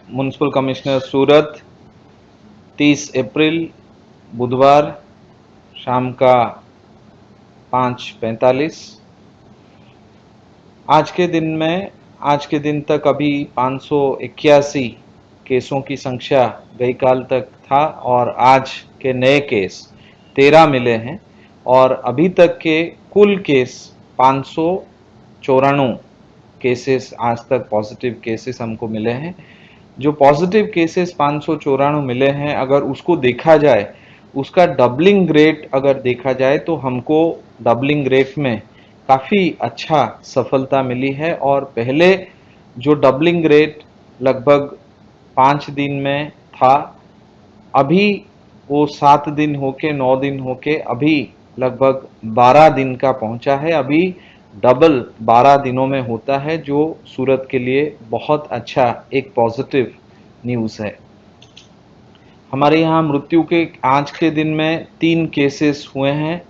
Municipal commissioner सूरत, 30 अप्रैल बुधवार शाम का 5:45। आज के दिन तक अभी 581 केसों की संख्या गई काल तक था और आज के नए केस 13 मिले हैं और अभी तक के कुल केस 594 केसेस आज तक पॉजिटिव केसेस हमको मिले हैं। जो पॉजिटिव केसेस 594 मिले हैं, अगर उसको देखा जाए, उसका डबलिंग रेट अगर देखा जाए तो हमको डबलिंग रेट में काफ़ी अच्छा सफलता मिली है। और पहले जो डबलिंग रेट लगभग 5 दिन में था, अभी वो 7 दिन होके 9 दिन होके अभी लगभग 12 दिन का पहुंचा है। अभी डबल 12 दिनों में होता है, जो सूरत के लिए बहुत अच्छा एक पॉजिटिव न्यूज़ है। हमारे यहाँ मृत्यु के आज के दिन में 3 केसेस हुए हैं।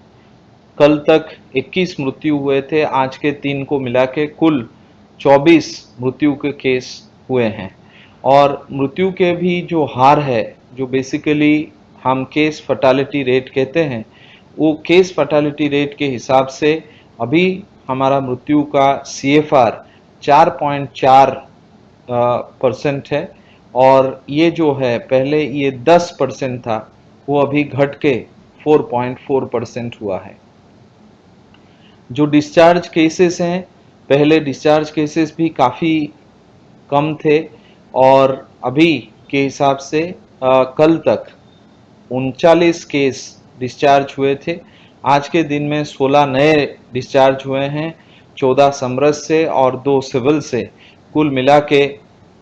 कल तक 21 मृत्यु हुए थे, आज के 3 को मिला के कुल 24 मृत्यु के केस हुए हैं। और मृत्यु के भी जो हार है, जो बेसिकली हम केस फर्टालिटी रेट कहते हैं, वो केस फर्टालिटी रेट के हिसाब से अभी हमारा मृत्यु का CFR 4.4% है। और ये जो है पहले ये 10% था, वो अभी घट के 4.4% हुआ है। जो डिस्चार्ज केसेस हैं, पहले डिस्चार्ज केसेस भी काफ़ी कम थे और अभी के हिसाब से कल तक 39 केस डिस्चार्ज हुए थे। आज के दिन में 16 नए डिस्चार्ज हुए हैं, 14 समरस से और 2 सिविल से। कुल मिला के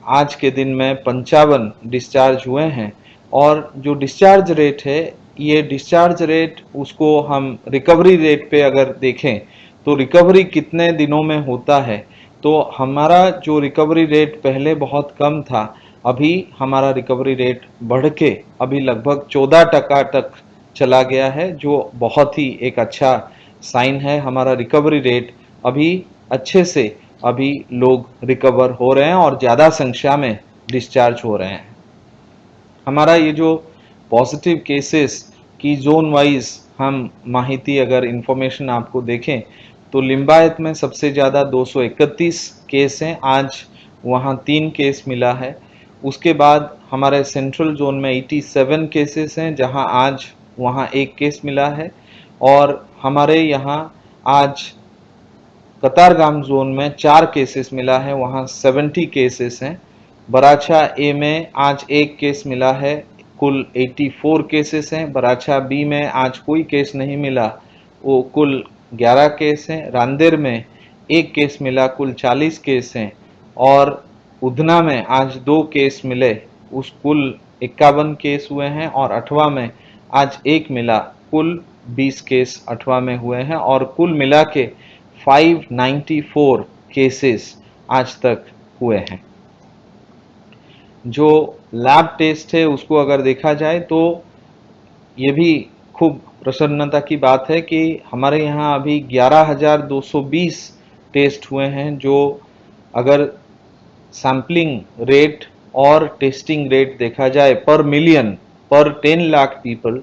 आज के दिन में 55 डिस्चार्ज हुए हैं। और जो डिस्चार्ज रेट है, ये डिस्चार्ज रेट उसको हम रिकवरी रेट पे अगर देखें तो रिकवरी कितने दिनों में होता है, तो हमारा जो रिकवरी रेट पहले बहुत कम था, अभी हमारा रिकवरी रेट बढ़ के अभी लगभग 14% तक चला गया है, जो बहुत ही एक अच्छा साइन है। हमारा रिकवरी रेट अभी अच्छे से अभी लोग रिकवर हो रहे हैं और ज़्यादा संख्या में डिस्चार्ज हो रहे हैं। हमारा ये जो पॉजिटिव केसेस की जोन वाइज हम माहिती अगर इंफॉर्मेशन आपको देखें तो लिंबायत में सबसे ज़्यादा 231 केस हैं, आज वहाँ 3 केस मिला है। उसके बाद हमारे सेंट्रल जोन में 87 केसेस हैं, जहाँ आज वहाँ 1 केस मिला है। और हमारे यहाँ आज कतारगाम जोन में 4 केसेस मिला है, वहाँ 70 केसेस हैं। बराछा ए में आज 1 केस मिला है, कुल 84 केसेस हैं। बराछा बी में आज कोई केस नहीं मिला, वो कुल 11 केस हैं। रांदेर में 1 केस मिला, कुल 40 केस हैं। और उधना में आज 2 केस मिले, उस कुल 51 केस हुए हैं। और अठवा में आज 1 मिला, कुल 20 केस अठवा में हुए हैं। और कुल मिला के 594 केसेस आज तक हुए हैं। जो लैब टेस्ट है उसको अगर देखा जाए तो ये भी खूब प्रसन्नता की बात है कि हमारे यहाँ अभी 11,220 टेस्ट हुए हैं, जो अगर सैम्पलिंग रेट और टेस्टिंग रेट देखा जाए पर मिलियन, पर 10 लाख पीपल,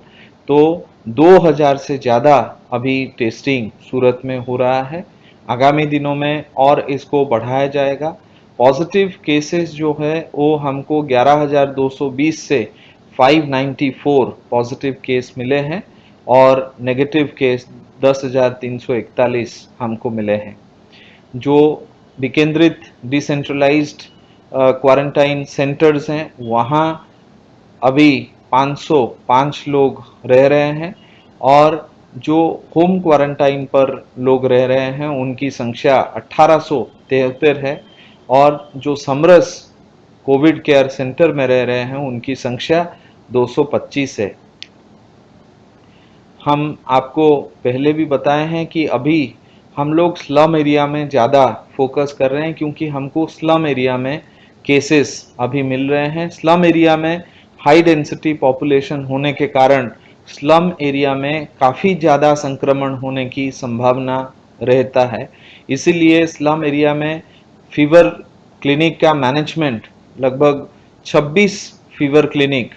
तो 2,000 से ज़्यादा अभी टेस्टिंग सूरत में हो रहा है। आगामी दिनों में और इसको बढ़ाया जाएगा। पॉजिटिव केसेस जो है वो हमको 11,220 से 594 पॉजिटिव केस मिले हैं और नेगेटिव केस 10,341 हमको मिले हैं। जो विकेंद्रित डिसेंट्रलाइज्ड क्वारंटाइन सेंटर्स हैं, वहाँ अभी 505 लोग रह रहे हैं। और जो होम क्वारंटाइन पर लोग रह रहे हैं उनकी संख्या 1873 है। और जो समरस कोविड केयर सेंटर में रह रहे हैं उनकी संख्या 225 है। हम आपको पहले भी बताए हैं कि अभी हम लोग स्लम एरिया में ज़्यादा फोकस कर रहे हैं, क्योंकि हमको स्लम एरिया में केसेस अभी मिल रहे हैं। स्लम एरिया में हाई डेंसिटी पॉपुलेशन होने के कारण स्लम एरिया में काफ़ी ज़्यादा संक्रमण होने की संभावना रहता है। इसीलिए स्लम एरिया में फीवर क्लिनिक का मैनेजमेंट लगभग 26 फीवर क्लिनिक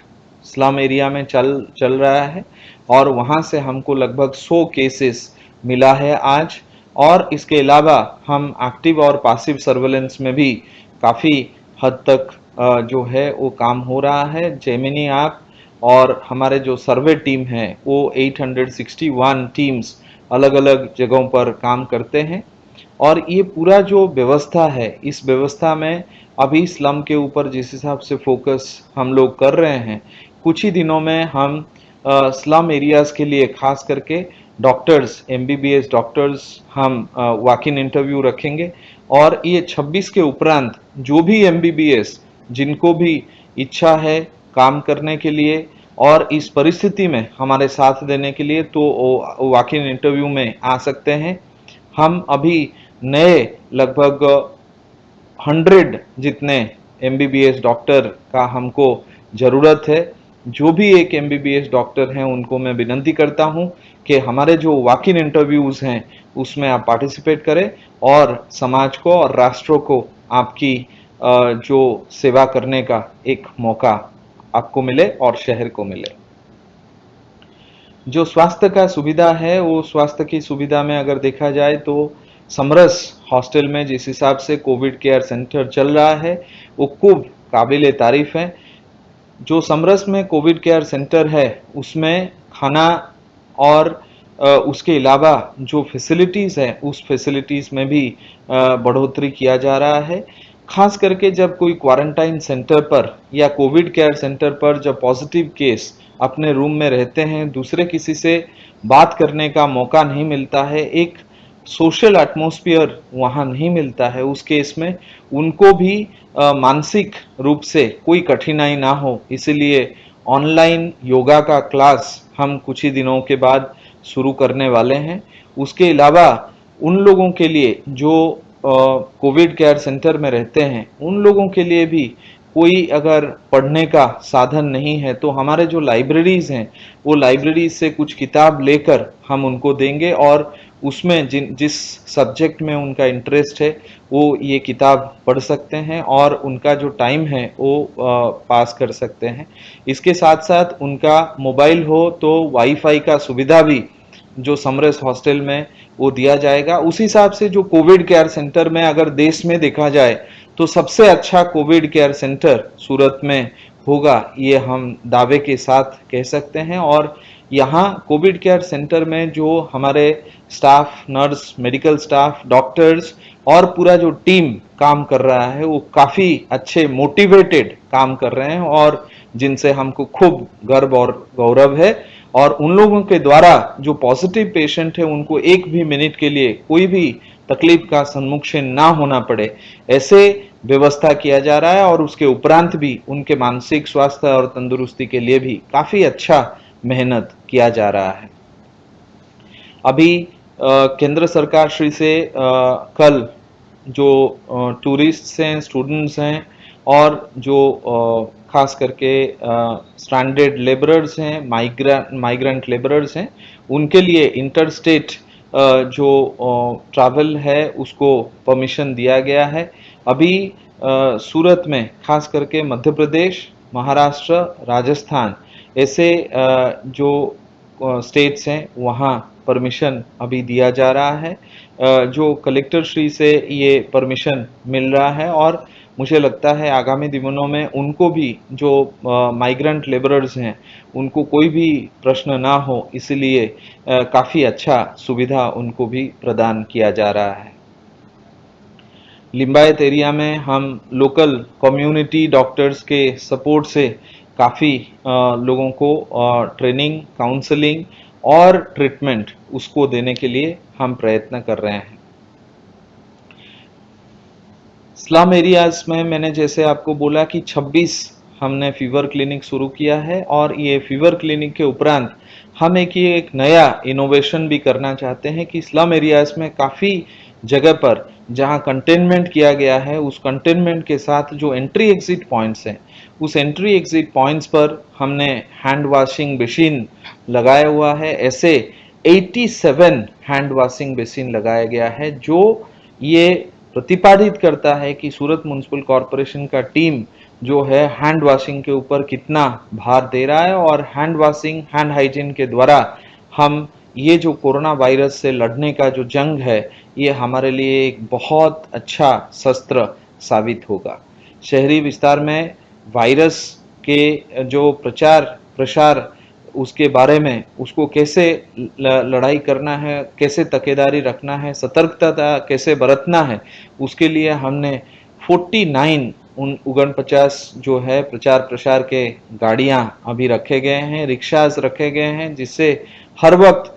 स्लम एरिया में चल रहा है और वहां से हमको लगभग 100 केसेस मिला है आज। और इसके अलावा हम एक्टिव और पासिव सर्वेलेंस में भी काफ़ी हद तक जो है वो काम हो रहा है। जेमिनी ऐप और हमारे जो सर्वे टीम है वो 861 टीम्स अलग अलग जगहों पर काम करते हैं। और ये पूरा जो व्यवस्था है, इस व्यवस्था में अभी स्लम के ऊपर जिस हिसाब से फोकस हम लोग कर रहे हैं, कुछ ही दिनों में हम स्लम एरियाज के लिए खास करके डॉक्टर्स, एमबीबीएस डॉक्टर्स हम वॉक इन इंटरव्यू रखेंगे। और ये 26 के उपरांत जो भी एमबीबीएस जिनको भी इच्छा है काम करने के लिए और इस परिस्थिति में हमारे साथ देने के लिए, तो वॉक इन इंटरव्यू में आ सकते हैं। हम अभी नए लगभग 100 जितने एमबीबीएस डॉक्टर का हमको जरूरत है। जो भी एक एमबीबीएस डॉक्टर हैं उनको मैं विनती करता हूं कि हमारे जो वॉक इन इंटरव्यूज हैं उसमें आप पार्टिसिपेट करें और समाज को और राष्ट्र को आपकी जो सेवा करने का एक मौका आपको मिले और शहर को मिले। जो स्वास्थ्य का सुविधा है, वो स्वास्थ्य की सुविधा में अगर देखा जाए तो समरस हॉस्टल में जिस हिसाब से कोविड केयर सेंटर चल रहा है वो खूब काबिल तारीफ है। जो समरस में कोविड केयर सेंटर है उसमें खाना और उसके अलावा जो फैसिलिटीज़ है उस फैसिलिटीज़ में भी बढ़ोतरी किया जा रहा है। खास करके जब कोई क्वारंटाइन सेंटर पर या कोविड केयर सेंटर पर जब पॉजिटिव केस अपने रूम में रहते हैं, दूसरे किसी से बात करने का मौका नहीं मिलता है, एक सोशल एटमॉस्फेयर वहाँ नहीं मिलता है, उस केस में उनको भी मानसिक रूप से कोई कठिनाई ना हो, इसलिए ऑनलाइन योगा का क्लास हम कुछ ही दिनों के बाद शुरू करने वाले हैं। उसके अलावा उन लोगों के लिए जो कोविड केयर सेंटर में रहते हैं, उन लोगों के लिए भी कोई अगर पढ़ने का साधन नहीं है तो हमारे जो लाइब्रेरीज हैं वो लाइब्रेरीज से कुछ किताब लेकर हम उनको देंगे और उसमें जिस सब्जेक्ट में उनका इंटरेस्ट है वो ये किताब पढ़ सकते हैं और उनका जो टाइम है वो पास कर सकते हैं। इसके साथ साथ उनका मोबाइल हो तो वाईफाई का सुविधा भी जो समरस हॉस्टल में वो दिया जाएगा। उस हिसाब से जो कोविड केयर सेंटर में अगर देश में देखा जाए तो सबसे अच्छा कोविड केयर सेंटर सूरत में होगा, ये हम दावे के साथ कह सकते हैं। और यहाँ कोविड केयर सेंटर में जो हमारे staff, nurse, medical staff, doctors और पूरा जो टीम काम कर रहा है वो काफ़ी अच्छे मोटिवेटेड काम कर रहे हैं और जिनसे हमको खूब गर्व और गौरव है। और उन लोगों के द्वारा जो पॉजिटिव पेशेंट है उनको एक भी मिनट के लिए कोई भी तकलीफ का सम्मुखीन ना होना पड़े, ऐसे व्यवस्था किया जा रहा है। और उसके उपरांत भी उनके मानसिक स्वास्थ्य और तंदुरुस्ती के लिए भी काफ़ी अच्छा मेहनत किया जा रहा है। अभी केंद्र सरकार श्री से कल जो टूरिस्ट हैं, स्टूडेंट्स हैं और जो खास करके स्ट्रैंडेड लेबरर्स हैं, माइग्रेंट लेबरर्स हैं, उनके लिए इंटर स्टेट जो ट्रैवल है उसको परमिशन दिया गया है। अभी सूरत में खास करके मध्य प्रदेश, महाराष्ट्र, राजस्थान ऐसे जो स्टेट्स हैं वहाँ परमिशन अभी दिया जा रहा है। जो कलेक्टर श्री से ये परमिशन मिल रहा है और मुझे लगता है आगामी दिनों में उनको भी जो माइग्रेंट लेबरर्स हैं उनको कोई भी प्रश्न ना हो, इसलिए काफ़ी अच्छा सुविधा उनको भी प्रदान किया जा रहा है। लिंबायत एरिया में हम लोकल कम्युनिटी डॉक्टर्स के सपोर्ट से काफ़ी लोगों को ट्रेनिंग, काउंसलिंग और ट्रीटमेंट उसको देने के लिए हम प्रयत्न कर रहे हैं। स्लम एरियाज में मैंने जैसे आपको बोला कि 26 हमने फीवर क्लिनिक शुरू किया है और ये फीवर क्लिनिक के उपरांत हम एक नया इनोवेशन भी करना चाहते हैं कि स्लम एरियाज में काफ़ी जगह पर जहां कंटेनमेंट किया गया है उस कंटेनमेंट के साथ जो एंट्री एग्जिट पॉइंट्स हैं उस एंट्री एग्जिट पॉइंट्स पर हमने हैंड वॉशिंग मशीन लगाया हुआ है। ऐसे 87 हैंड वॉशिंग मशीन लगाया गया है जो ये प्रतिपादित करता है कि सूरत म्युनिसिपल कॉरपोरेशन का टीम जो है हैंड वॉशिंग के ऊपर कितना भार दे रहा है, और हैंड वॉशिंग, हैंड हाइजीन के द्वारा हम ये जो कोरोना वायरस से लड़ने का जो जंग है, ये हमारे लिए एक बहुत अच्छा शस्त्र साबित होगा। शहरी विस्तार में वायरस के जो प्रचार प्रसार उसके बारे में, उसको कैसे लड़ाई करना है, कैसे तकेदारी रखना है, सतर्कता कैसे बरतना है, उसके लिए हमने 49 49 जो है प्रचार प्रसार के गाड़ियां अभी रखे गए हैं, रिक्शाज रखे गए हैं, जिससे हर वक्त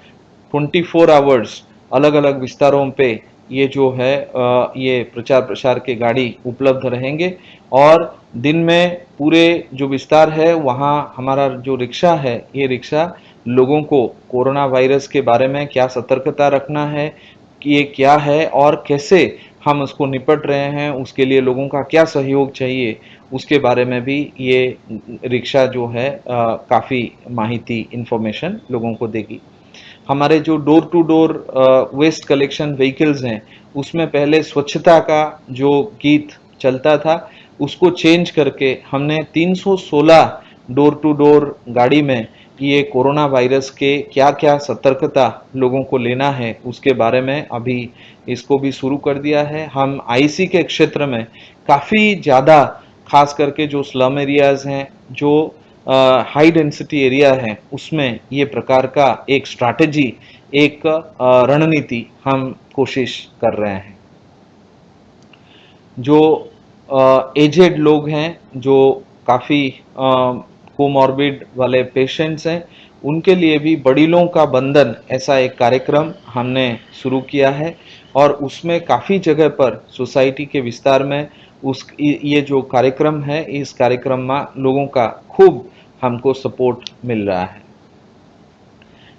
24 आवर्स अलग अलग विस्तारों पे ये जो है ये प्रचार प्रसार के गाड़ी उपलब्ध रहेंगे। और दिन में पूरे जो विस्तार है वहाँ हमारा जो रिक्शा है, ये रिक्शा लोगों को कोरोना वायरस के बारे में क्या सतर्कता रखना है, कि ये क्या है और कैसे हम उसको निपट रहे हैं, उसके लिए लोगों का क्या सहयोग चाहिए, उसके बारे में भी ये रिक्शा जो है काफ़ी माहिती इंफॉर्मेशन लोगों को देगी। हमारे जो door to door waste collection vehicles हैं, उसमें पहले स्वच्छता का जो गीत चलता था, उसको चेंज करके हमने 316 डोर टू डोर गाड़ी में ये कोरोना वायरस के क्या क्या सतर्कता लोगों को लेना है, उसके बारे में अभी इसको भी शुरू कर दिया है। हम आईसी के क्षेत्र में काफ़ी ज़्यादा, खास करके जो स्लम एरियाज हैं, जो हाई डेंसिटी एरिया है, उसमें ये प्रकार का एक स्ट्रैटेजी, एक रणनीति हम कोशिश कर रहे हैं। जो एजेड लोग हैं, जो काफ़ी कोमॉर्बिड वाले पेशेंट्स हैं, उनके लिए भी बड़ीलों का बंधन ऐसा एक कार्यक्रम हमने शुरू किया है, और उसमें काफ़ी जगह पर सोसाइटी के विस्तार में ये जो कार्यक्रम है, इस कार्यक्रम में लोगों का खूब हमको सपोर्ट मिल रहा है।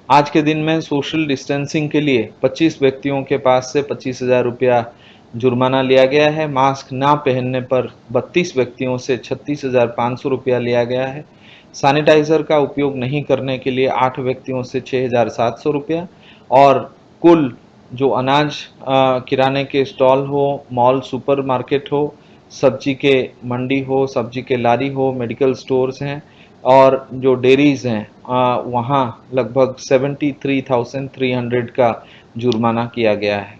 आज के दिन में सोशल डिस्टेंसिंग के लिए 25 व्यक्तियों के पास से 25,000 रुपया जुर्माना लिया गया है। मास्क ना पहनने पर 32 व्यक्तियों से 36,500 रुपया लिया गया है। सैनिटाइजर का उपयोग नहीं करने के लिए 8 व्यक्तियों से 6,700 रुपया, और कुल जो अनाज किराने के स्टॉल हो, मॉल सुपरमार्केट हो, सब्जी के मंडी हो, सब्जी के लारी हो, मेडिकल स्टोर्स हैं, और जो डेयरीज हैं, वहाँ लगभग 73,300 का जुर्माना किया गया है।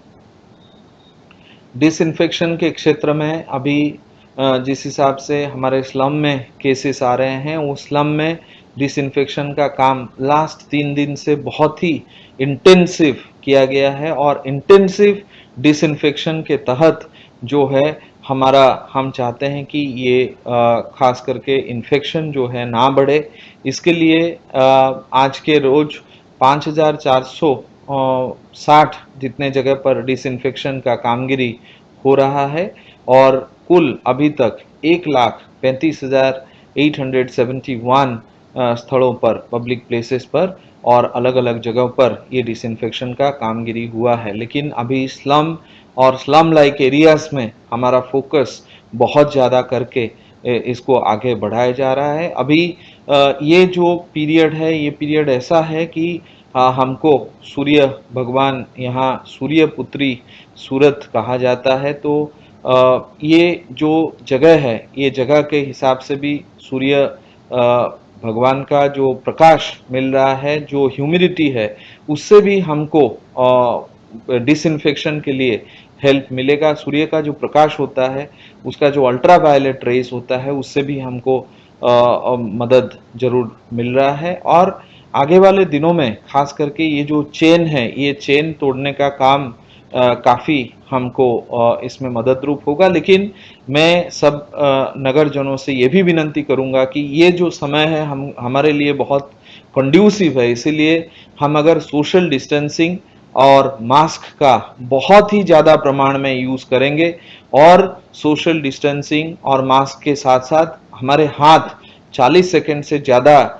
डिसइंफेक्शन के क्षेत्र में अभी जिस हिसाब से हमारे स्लम में केसेस आ रहे हैं, उस स्लम में डिसइंफेक्शन का काम लास्ट 3 दिन से बहुत ही इंटेंसिव किया गया है, और इंटेंसिव डिसइंफेक्शन के तहत जो है हमारा, हम चाहते हैं कि ये खास करके इन्फेक्शन जो है ना बढ़े। इसके लिए आज के रोज 5,460 जितने जगह पर डिसइंफेक्शन का कामगिरी हो रहा है, और कुल अभी तक 1,35,871 स्थलों पर, पब्लिक प्लेसेस पर और अलग अलग जगहों पर ये डिसइंफेक्शन का कामगिरी हुआ है। लेकिन अभी स्लम और स्लम लाइक एरियाज में हमारा फोकस बहुत ज़्यादा करके इसको आगे बढ़ाया जा रहा है। अभी ये जो पीरियड है, ये पीरियड ऐसा है कि हमको सूर्य भगवान, यहाँ सूर्य पुत्री सूरत कहा जाता है, तो ये जो जगह है, ये जगह के हिसाब से भी सूर्य भगवान का जो प्रकाश मिल रहा है, जो ह्यूमिडिटी है, उससे भी हमको डिसइंफेक्शन के लिए हेल्प मिलेगा। सूर्य का जो प्रकाश होता है, उसका जो अल्ट्रा वायलेट रेस होता है, उससे भी हमको मदद जरूर मिल रहा है। और आगे वाले दिनों में खास करके ये जो चेन है, ये चेन तोड़ने का काम काफ़ी हमको इसमें मदद रूप होगा। लेकिन मैं सब नगरजनों से ये भी विनंती करूंगा कि ये जो समय है हम हमारे लिए बहुत कंड्यूसिव है, इसीलिए हम अगर सोशल डिस्टेंसिंग और मास्क का बहुत ही ज़्यादा प्रमाण में यूज़ करेंगे, और सोशल डिस्टेंसिंग और मास्क के साथ साथ हमारे हाथ 40 सेकंड से ज़्यादा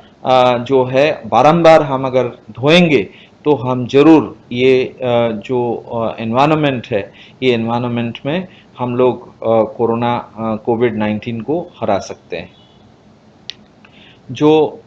जो है बारंबार हम अगर धोएंगे, तो हम जरूर ये जो एनवायरनमेंट है, ये एनवायरनमेंट में हम लोग कोरोना कोविड-19 को हरा सकते हैं। जो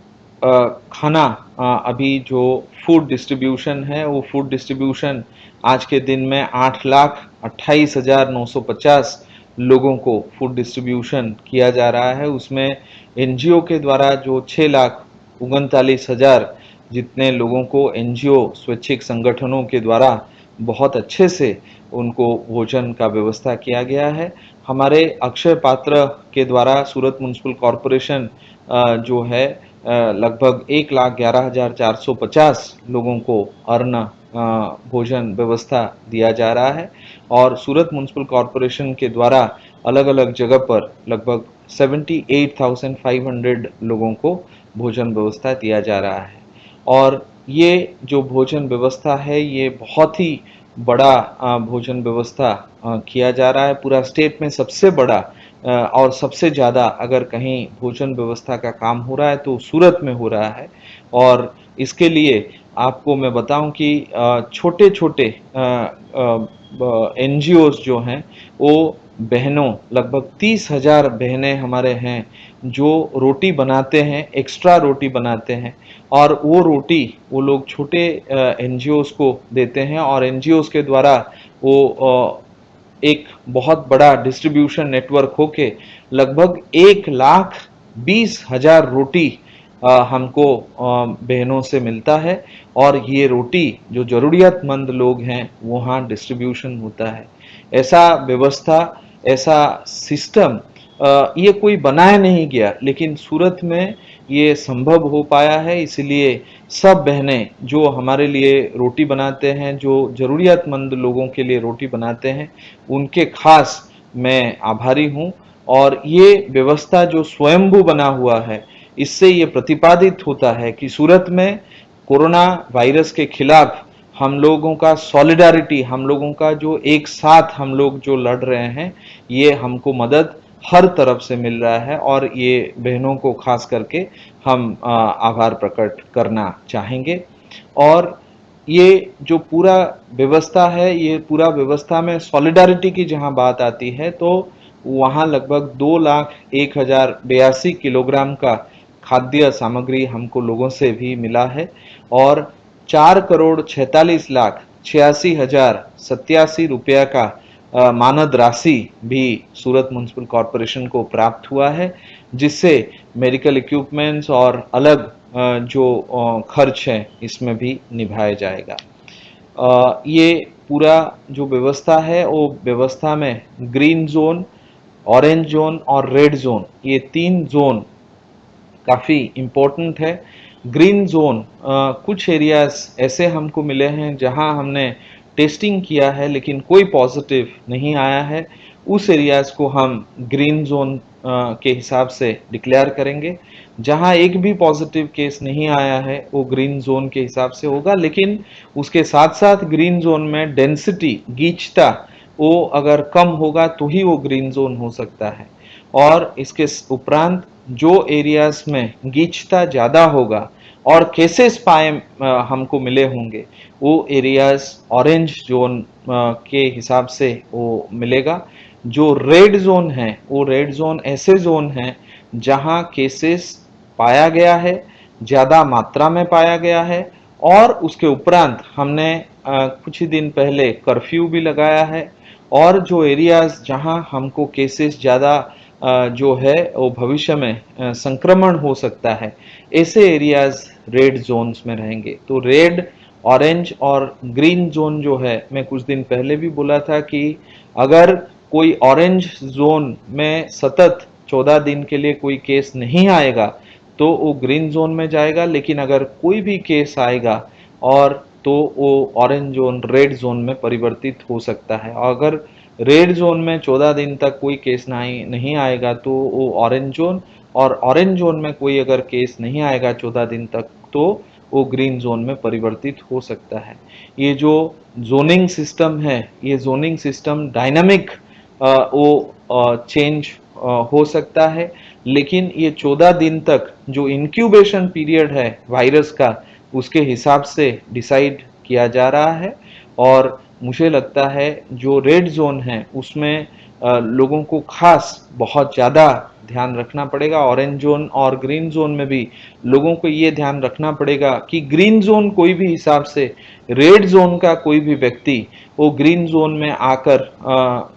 खाना अभी जो फूड डिस्ट्रीब्यूशन है, वो फूड डिस्ट्रीब्यूशन आज के दिन में 8,28,950 लोगों को फूड डिस्ट्रीब्यूशन किया जा रहा है। उसमें एनजीओ के द्वारा जो 6,39,000 जितने लोगों को एनजीओ स्वैच्छिक संगठनों के द्वारा बहुत अच्छे से उनको भोजन का व्यवस्था किया गया है। हमारे अक्षय पात्र के द्वारा सूरत म्युनिसिपल कॉरपोरेशन जो है लगभग 1,11,450 लोगों को अन्न भोजन व्यवस्था दिया जा रहा है और सूरत म्युनिसिपल कॉरपोरेशन के द्वारा अलग अलग जगह पर लगभग 78,500 लोगों को भोजन व्यवस्था दिया जा रहा है। और ये जो भोजन व्यवस्था है ये बहुत ही बड़ा भोजन व्यवस्था किया जा रहा है। पूरा स्टेट में सबसे बड़ा और सबसे ज़्यादा अगर कहीं भोजन व्यवस्था का काम हो रहा है तो सूरत में हो रहा है। और इसके लिए आपको मैं बताऊं कि छोटे छोटे एनजीओज जो हैं वो बहनों लगभग 30,000 बहनें हमारे हैं जो रोटी बनाते हैं, एक्स्ट्रा रोटी बनाते हैं और वो रोटी वो लोग छोटे एनजीओज को देते हैं और एनजीओज के द्वारा वो एक बहुत बड़ा डिस्ट्रीब्यूशन नेटवर्क होके लगभग 1,20,000 रोटी हमको बहनों से मिलता है और ये रोटी जो जरूरियतमंद लोग हैं वहाँ डिस्ट्रीब्यूशन होता है। ऐसा व्यवस्था, ऐसा सिस्टम ये कोई बनाया नहीं गया, लेकिन सूरत में ये संभव हो पाया है। इसलिए सब बहनें जो हमारे लिए रोटी बनाते हैं, जो जरूरियतमंद लोगों के लिए रोटी बनाते हैं, उनके खास मैं आभारी हूँ। और ये व्यवस्था जो स्वयंभू बना हुआ है, इससे ये प्रतिपादित होता है कि सूरत में कोरोना वायरस के खिलाफ हम लोगों का सॉलिडारिटी, हम लोगों का जो एक साथ हम लोग जो लड़ रहे हैं, ये हमको मदद हर तरफ से मिल रहा है और ये बहनों को खास करके हम आभार प्रकट करना चाहेंगे। और ये जो पूरा व्यवस्था है, ये पूरा व्यवस्था में सॉलिडारिटी की जहां बात आती है तो वहां लगभग 2,01,082 किलोग्राम का खाद्य सामग्री हमको लोगों से भी मिला है और 4,46,86,087 रुपया का मानद राशि भी सूरत म्युनिसिपल कॉरपोरेशन को प्राप्त हुआ है, जिससे मेडिकल इक्विपमेंट्स और अलग जो खर्च है इसमें भी निभाया जाएगा। ये पूरा जो व्यवस्था है वो व्यवस्था में ग्रीन जोन, ऑरेंज जोन और रेड जोन, ये 3 जोन काफ़ी इम्पोर्टेंट है। ग्रीन जोन कुछ एरियाज ऐसे हमको मिले हैं जहां हमने टेस्टिंग किया है लेकिन कोई पॉजिटिव नहीं आया है, उस एरियाज को हम ग्रीन जोन के हिसाब से डिक्लेयर करेंगे। जहां एक भी पॉजिटिव केस नहीं आया है वो ग्रीन जोन के हिसाब से होगा, लेकिन उसके साथ साथ ग्रीन जोन में डेंसिटी, गीचता, वो अगर कम होगा तो ही वो ग्रीन जोन हो सकता है। और इसके उपरांत जो एरियाज में गीचता ज़्यादा होगा और केसेस पाए हमको मिले होंगे, वो एरियाज ऑरेंज जोन के हिसाब से वो मिलेगा। जो रेड जोन है वो रेड जोन ऐसे जोन हैं जहां केसेस पाया गया है, ज़्यादा मात्रा में पाया गया है और उसके उपरांत हमने कुछ ही दिन पहले कर्फ्यू भी लगाया है। और जो एरियाज जहां हमको केसेस ज़्यादा जो है वो भविष्य में संक्रमण हो सकता है, ऐसे एरियाज रेड जोन्स में रहेंगे। तो रेड, ऑरेंज और ग्रीन जोन जो है, मैं कुछ दिन पहले भी बोला था कि अगर कोई ऑरेंज जोन में सतत 14 दिन के लिए कोई केस नहीं आएगा तो वो ग्रीन जोन में जाएगा, लेकिन अगर कोई भी केस आएगा और तो वो ऑरेंज जोन रेड जोन में परिवर्तित हो सकता है। और अगर रेड जोन में 14 दिन तक कोई केस नहीं आएगा तो वो ऑरेंज जोन, और ऑरेंज जोन में कोई अगर केस नहीं आएगा 14 दिन तक तो वो ग्रीन जोन में परिवर्तित हो सकता है। ये जो जोनिंग सिस्टम है, ये जोनिंग सिस्टम डायनामिक वो चेंज हो सकता है, लेकिन ये 14 दिन तक जो इंक्यूबेशन पीरियड है वायरस का, उसके हिसाब से डिसाइड किया जा रहा है। और मुझे लगता है जो रेड जोन है उसमें लोगों को खास बहुत ज़्यादा ध्यान रखना पड़ेगा। ऑरेंज जोन और ग्रीन जोन में भी लोगों को ये ध्यान रखना पड़ेगा कि ग्रीन जोन कोई भी हिसाब से, रेड जोन का कोई भी व्यक्ति वो ग्रीन जोन में आकर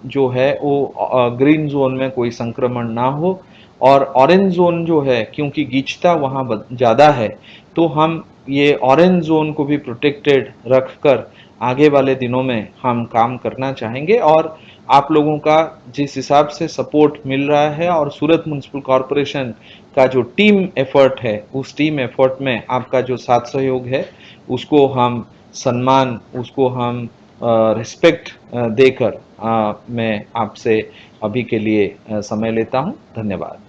जो है वो ग्रीन जोन में कोई संक्रमण ना हो। और ऑरेंज जोन जो है, क्योंकि गीचता वहाँ ज़्यादा है, तो हम ये ऑरेंज जोन को भी प्रोटेक्टेड रखकर आगे वाले दिनों में हम काम करना चाहेंगे। और आप लोगों का जिस हिसाब से सपोर्ट मिल रहा है और सूरत म्युनिसिपल कॉरपोरेशन का जो टीम एफर्ट है, उस टीम एफर्ट में आपका जो साथ सहयोग है उसको हम सम्मान, उसको हम रिस्पेक्ट देकर मैं आपसे अभी के लिए समय लेता हूं। धन्यवाद।